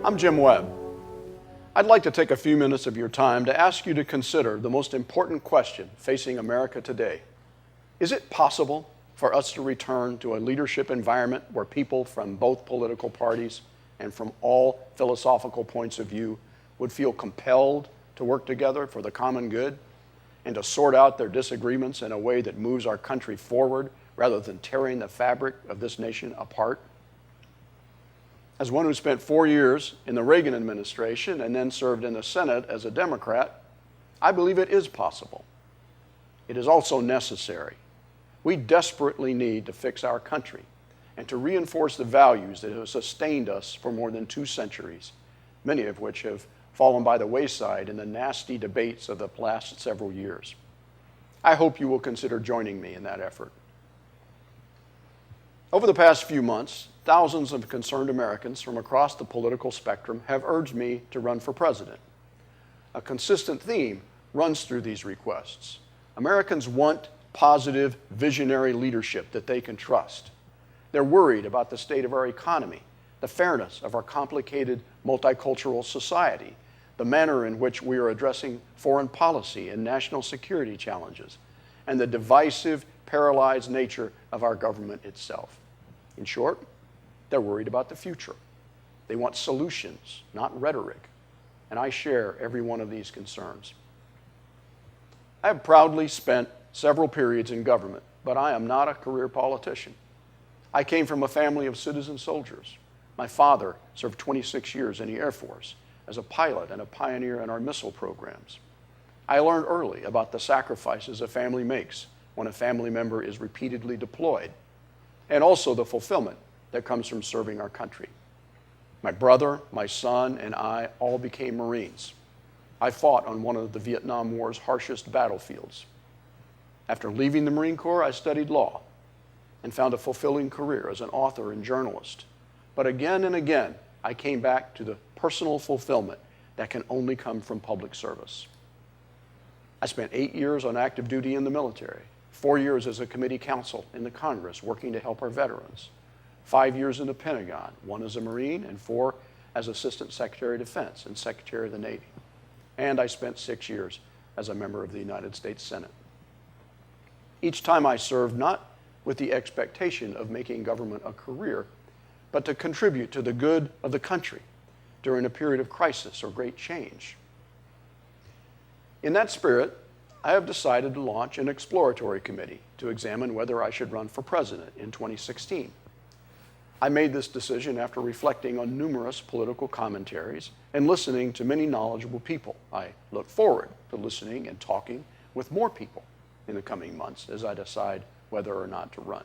I'm Jim Webb. I'd like to take a few minutes of your time to ask you to consider the most important question facing America today. Is it possible for us to return to a leadership environment where people from both political parties and from all philosophical points of view would feel compelled to work together for the common good and to sort out their disagreements in a way that moves our country forward rather than tearing the fabric of this nation apart? As one who spent 4 years in the Reagan administration and then served in the Senate as a Democrat, I believe it is possible. It is also necessary. We desperately need to fix our country and to reinforce the values that have sustained us for more than 2 centuries, many of which have fallen by the wayside in the nasty debates of the last several years. I hope you will consider joining me in that effort. Over the past few months, thousands of concerned Americans from across the political spectrum have urged me to run for president. A consistent theme runs through these requests. Americans want positive, visionary leadership that they can trust. They're worried about the state of our economy, the fairness of our complicated multicultural society, the manner in which we are addressing foreign policy and national security challenges, and the divisive, paralyzed nature of our government itself. In short, they're worried about the future. They want solutions, not rhetoric, and I share every one of these concerns. I have proudly spent several periods in government, but I am not a career politician. I came from a family of citizen soldiers. My father served 26 years in the Air Force as a pilot and a pioneer in our missile programs. I learned early about the sacrifices a family makes when a family member is repeatedly deployed, and also the fulfillment that comes from serving our country. My brother, my son, and I all became Marines. I fought on one of the Vietnam War's harshest battlefields. After leaving the Marine Corps, I studied law and found a fulfilling career as an author and journalist. But again and again, I came back to the personal fulfillment that can only come from public service. I spent 8 years on active duty in the military, 4 years as a committee counsel in the Congress working to help our veterans, 5 years in the Pentagon, 1 as a Marine and 4 as Assistant Secretary of Defense and Secretary of the Navy. And I spent 6 years as a member of the United States Senate. Each time I served not with the expectation of making government a career, but to contribute to the good of the country during a period of crisis or great change. In that spirit, I have decided to launch an exploratory committee to examine whether I should run for president in 2016. I made this decision after reflecting on numerous political commentaries and listening to many knowledgeable people. I look forward to listening and talking with more people in the coming months as I decide whether or not to run.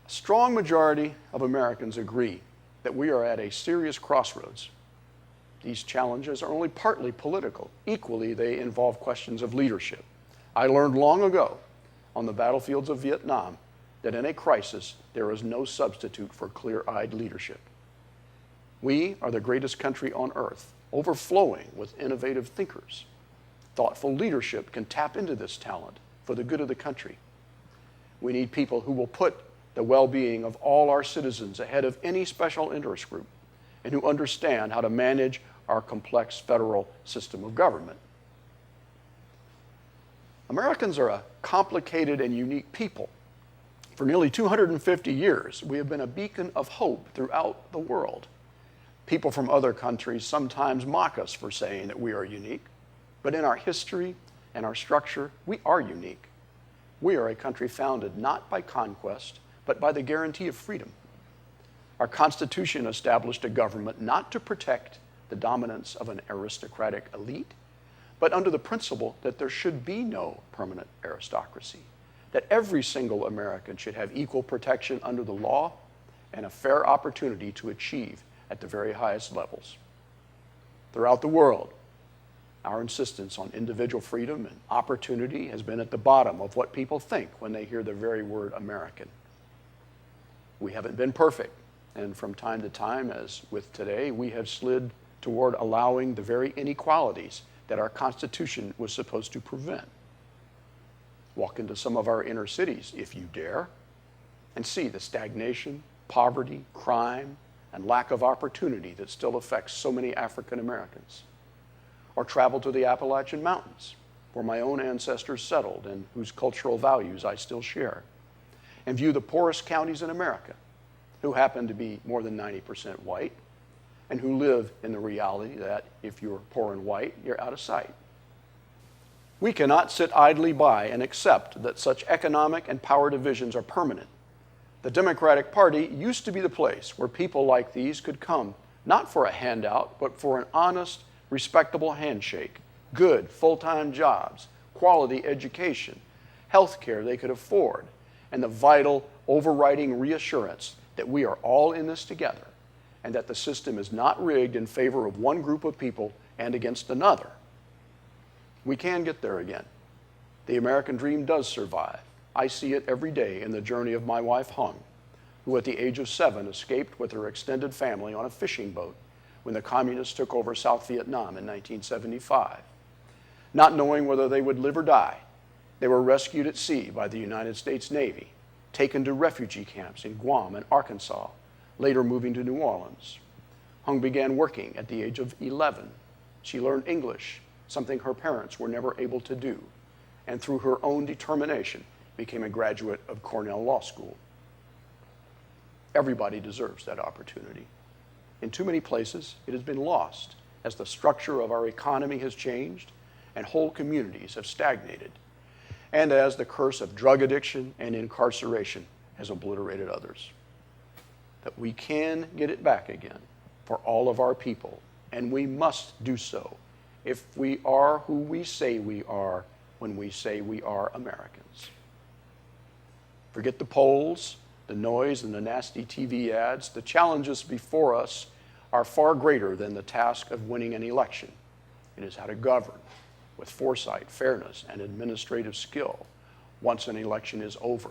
A strong majority of Americans agree that we are at a serious crossroads. These challenges are only partly political. Equally, they involve questions of leadership. I learned long ago on the battlefields of Vietnam that in a crisis, there is no substitute for clear-eyed leadership. We are the greatest country on earth, overflowing with innovative thinkers. Thoughtful leadership can tap into this talent for the good of the country. We need people who will put the well-being of all our citizens ahead of any special interest group and who understand how to manage our complex federal system of government. Americans are a complicated and unique people. For nearly 250 years, we have been a beacon of hope throughout the world. People from other countries sometimes mock us for saying that we are unique, but in our history and our structure, we are unique. We are a country founded not by conquest, but by the guarantee of freedom. Our Constitution established a government not to protect the dominance of an aristocratic elite, but under the principle that there should be no permanent aristocracy, that every single American should have equal protection under the law and a fair opportunity to achieve at the very highest levels. Throughout the world, our insistence on individual freedom and opportunity has been at the bottom of what people think when they hear the very word American. We haven't been perfect, and from time to time, as with today, we have slid toward allowing the very inequalities that our Constitution was supposed to prevent. Walk into some of our inner cities, if you dare, and see the stagnation, poverty, crime, and lack of opportunity that still affects so many African Americans. Or travel to the Appalachian Mountains, where my own ancestors settled and whose cultural values I still share, and view the poorest counties in America, who happen to be more than 90% white, and who live in the reality that if you're poor and white, you're out of sight. We cannot sit idly by and accept that such economic and power divisions are permanent. The Democratic Party used to be the place where people like these could come, not for a handout, but for an honest, respectable handshake, good full-time jobs, quality education, health care they could afford, and the vital, overriding reassurance that we are all in this together and that the system is not rigged in favor of one group of people and against another. We can get there again. The American dream does survive. I see it every day in the journey of my wife, Hung, who at the age of 7 escaped with her extended family on a fishing boat when the communists took over South Vietnam in 1975. Not knowing whether they would live or die, they were rescued at sea by the United States Navy, taken to refugee camps in Guam and Arkansas, later moving to New Orleans. Hung began working at the age of 11. She learned English, something her parents were never able to do, and through her own determination became a graduate of Cornell Law School. Everybody deserves that opportunity. In too many places, it has been lost as the structure of our economy has changed and whole communities have stagnated, and as the curse of drug addiction and incarceration has obliterated others. That we can get it back again for all of our people, and we must do so if we are who we say we are when we say we are Americans. Forget the polls, the noise, and the nasty TV ads. The challenges before us are far greater than the task of winning an election. It is how to govern with foresight, fairness, and administrative skill once an election is over.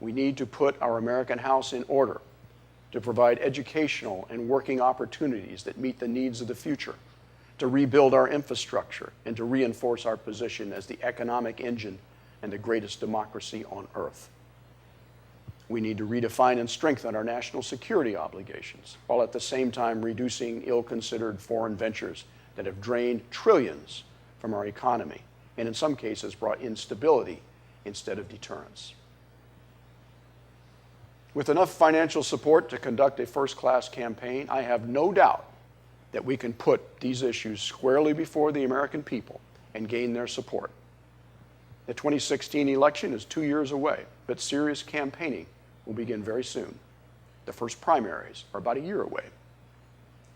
We need to put our American house in order to provide educational and working opportunities that meet the needs of the future, to rebuild our infrastructure, and to reinforce our position as the economic engine and the greatest democracy on earth. We need to redefine and strengthen our national security obligations, while at the same time reducing ill-considered foreign ventures that have drained trillions from our economy, and in some cases brought instability instead of deterrence. With enough financial support to conduct a first-class campaign, I have no doubt that we can put these issues squarely before the American people and gain their support. The 2016 election is 2 years away, but serious campaigning will begin very soon. The first primaries are about a year away.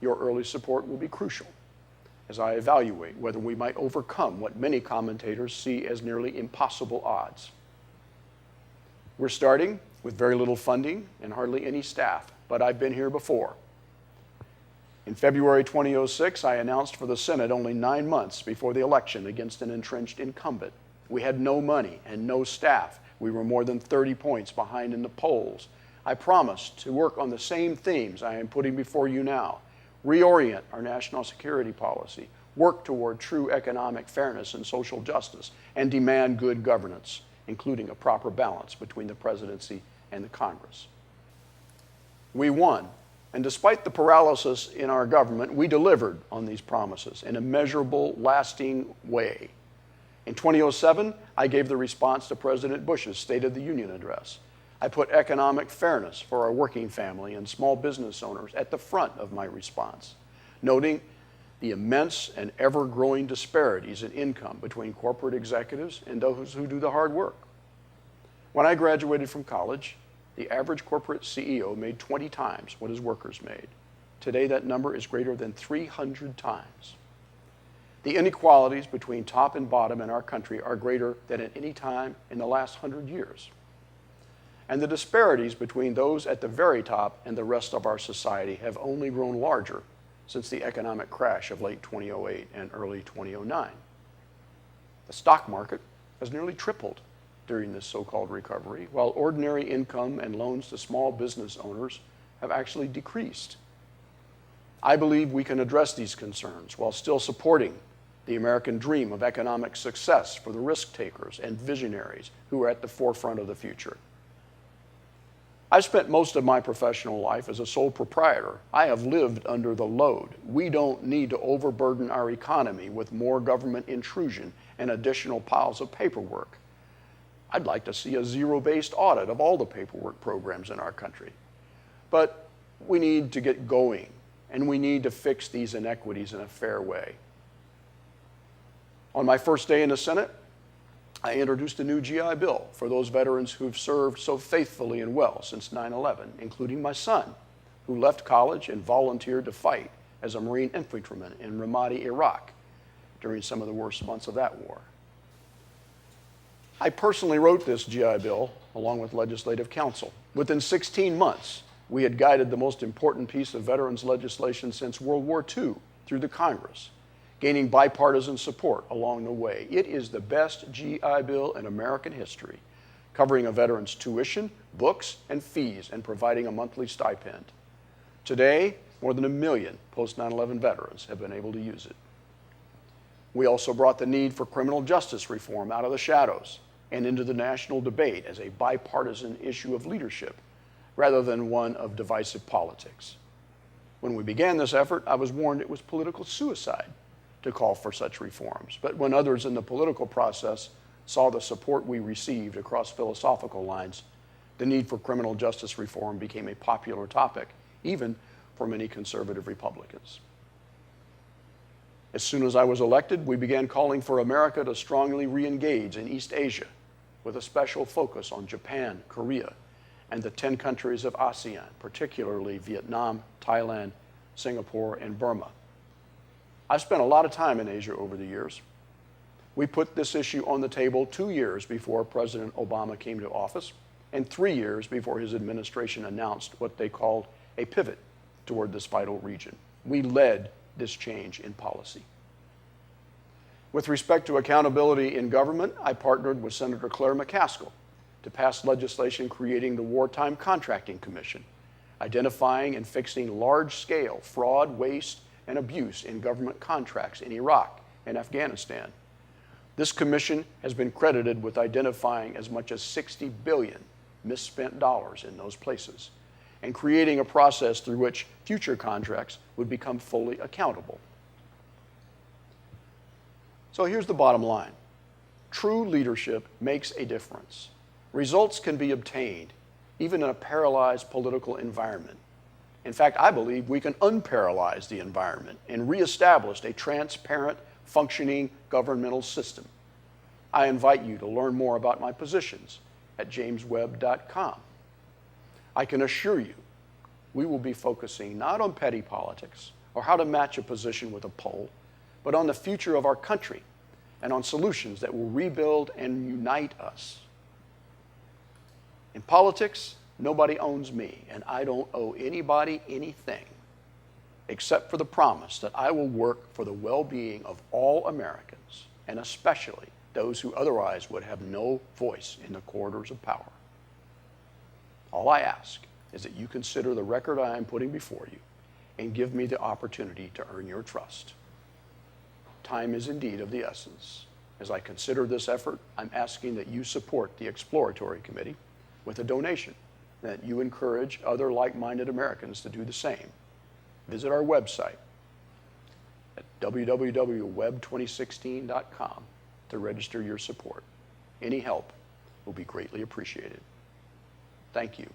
Your early support will be crucial as I evaluate whether we might overcome what many commentators see as nearly impossible odds. We're starting with very little funding and hardly any staff, but I've been here before. In February 2006, I announced for the Senate only 9 months before the election against an entrenched incumbent. We had no money and no staff. We were more than 30 points behind in the polls. I promised to work on the same themes I am putting before you now: reorient our national security policy, work toward true economic fairness and social justice, and demand good governance, including a proper balance between the presidency and the Congress. We won, and despite the paralysis in our government, we delivered on these promises in a measurable, lasting way. In 2007, I gave the response to President Bush's State of the Union address. I put economic fairness for our working family and small business owners at the front of my response, noting the immense and ever-growing disparities in income between corporate executives and those who do the hard work. When I graduated from college, the average corporate CEO made 20 times what his workers made. Today, that number is greater than 300 times. The inequalities between top and bottom in our country are greater than at any time in the last 100 years. And the disparities between those at the very top and the rest of our society have only grown larger since the economic crash of late 2008 and early 2009. The stock market has nearly tripled during this so-called recovery, while ordinary income and loans to small business owners have actually decreased. I believe we can address these concerns while still supporting the American dream of economic success for the risk takers and visionaries who are at the forefront of the future. I've spent most of my professional life as a sole proprietor. I have lived under the load. We don't need to overburden our economy with more government intrusion and additional piles of paperwork. I'd like to see a zero-based audit of all the paperwork programs in our country. But we need to get going, and we need to fix these inequities in a fair way. On my first day in the Senate, I introduced a new GI Bill for those veterans who've served so faithfully and well since 9/11, including my son, who left college and volunteered to fight as a Marine infantryman in Ramadi, Iraq, during some of the worst months of that war. I personally wrote this GI Bill along with legislative counsel. Within 16 months, we had guided the most important piece of veterans legislation since World War II through the Congress, gaining bipartisan support along the way. It is the best GI Bill in American history, covering a veteran's tuition, books, and fees, and providing a monthly stipend. Today, more than 1 million post-9/11 veterans have been able to use it. We also brought the need for criminal justice reform out of the shadows and into the national debate as a bipartisan issue of leadership, rather than one of divisive politics. When we began this effort, I was warned it was political suicide to call for such reforms. But when others in the political process saw the support we received across philosophical lines, the need for criminal justice reform became a popular topic, even for many conservative Republicans. As soon as I was elected, we began calling for America to strongly re-engage in East Asia, with a special focus on Japan, Korea, and the 10 countries of ASEAN, particularly Vietnam, Thailand, Singapore, and Burma. I've spent a lot of time in Asia over the years. We put this issue on the table 2 years before President Obama came to office, and 3 years before his administration announced what they called a pivot toward this vital region. We led this change in policy. With respect to accountability in government, I partnered with Senator Claire McCaskill to pass legislation creating the Wartime Contracting Commission, identifying and fixing large-scale fraud, waste, and abuse in government contracts in Iraq and Afghanistan. This commission has been credited with identifying as much as $60 billion misspent dollars in those places and creating a process through which future contracts would become fully accountable. So here's the bottom line. True leadership makes a difference. Results can be obtained even in a paralyzed political environment. In fact, I believe we can unparalyze the environment and reestablish a transparent, functioning governmental system. I invite you to learn more about my positions at jameswebb.com. I can assure you, we will be focusing not on petty politics or how to match a position with a poll, but on the future of our country and on solutions that will rebuild and unite us. In politics, nobody owns me, and I don't owe anybody anything except for the promise that I will work for the well-being of all Americans, and especially those who otherwise would have no voice in the corridors of power. All I ask is that you consider the record I am putting before you and give me the opportunity to earn your trust. Time is indeed of the essence. As I consider this effort, I'm asking that you support the Exploratory Committee with a donation, that you encourage other like-minded Americans to do the same. Visit our website at www.web2016.com to register your support. Any help will be greatly appreciated. Thank you.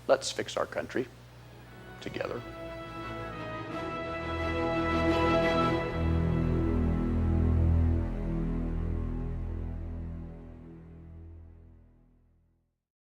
Let's fix our country together.